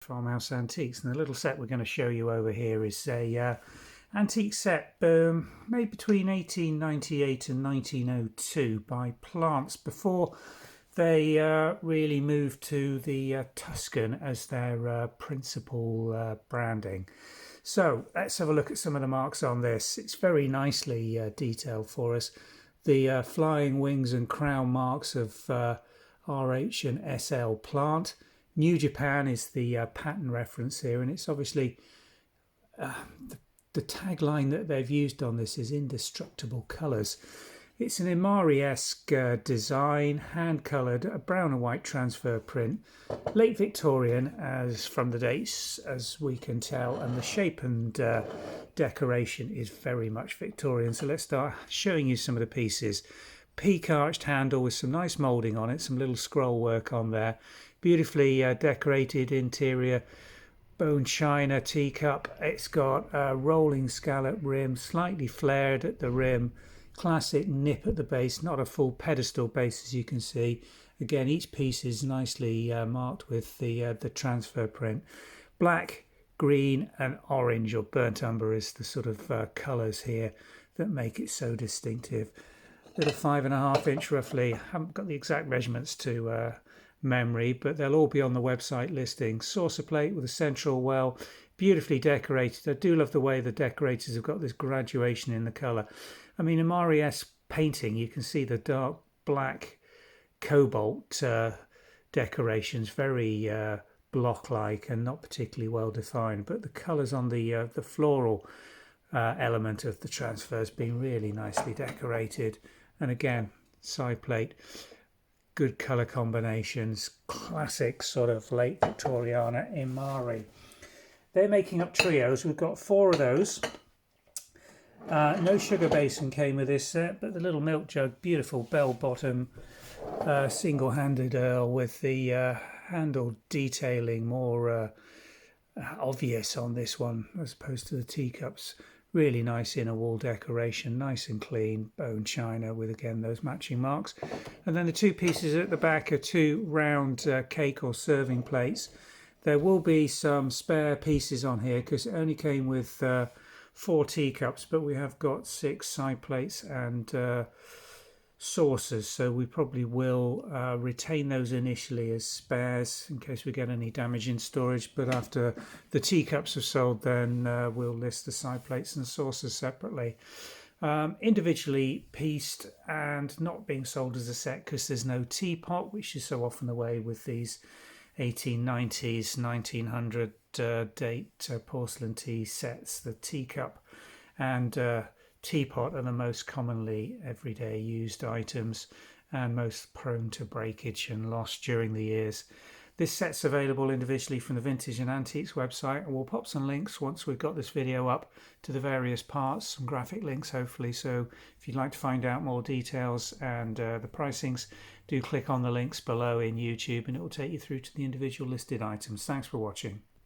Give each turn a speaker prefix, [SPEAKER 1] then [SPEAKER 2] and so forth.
[SPEAKER 1] Farmhouse Antiques, and the little set we're going to show you over here is a antique set made between 1898 and 1902 by Plants before they really moved to the Tuscan as their principal branding. So let's have a look at some of the marks on this. It's very nicely detailed for us. The flying wings and crown marks of RH and SL Plant. New Japan is the pattern reference here, and it's obviously the tagline that they've used on this is Indestructible Colors. It's an Imari-esque design, hand-coloured, a brown and white transfer print, late Victorian as from the dates as we can tell, and the shape and decoration is very much Victorian. So let's start showing you some of the pieces. Peak arched handle with some nice moulding on it, some little scroll work on there. Beautifully decorated interior, bone china teacup. It's got a rolling scallop rim, slightly flared at the rim, classic nip at the base, not a full pedestal base as you can see. Again, each piece is nicely marked with the transfer print. Black, green and orange or burnt umber is the sort of colours here that make it so distinctive. Little 5.5 inch roughly. Haven't got the exact measurements to memory, but they'll all be on the website listing. Saucer plate with a central well, beautifully decorated. I do love the way the decorators have got this graduation in the colour. I mean, Imari-esque painting, you can see the dark black cobalt decorations, very block-like and not particularly well defined, but the colours on the floral element of the transfer has been really nicely decorated. And again, side plate, good colour combinations, classic sort of late Victoriana Imari. They're making up trios. We've got 4 of those. No sugar basin came with this set, but the little milk jug, beautiful bell bottom, single-handed Earl with the handle detailing more obvious on this one as opposed to the teacups. Really nice inner wall decoration, nice and clean, bone china with again those matching marks. And then the 2 pieces at the back are 2 round cake or serving plates. There will be some spare pieces on here because it only came with 4 teacups, but we have got 6 side plates and saucers, so we probably will retain those initially as spares in case we get any damage in storage, but after the teacups are sold then we'll list the side plates and saucers separately. Individually pieced and not being sold as a set because there's no teapot, which is so often the way with these 1890s 1900 date porcelain tea sets. The teacup and teapot are the most commonly everyday used items and most prone to breakage and loss during the years. This set's available individually from the Vintage and Antiques website, and we'll pop some links once we've got this video up to the various parts, some graphic links hopefully, so if you'd like to find out more details and the pricings, do click on the links below in YouTube and it will take you through to the individual listed items. Thanks for watching.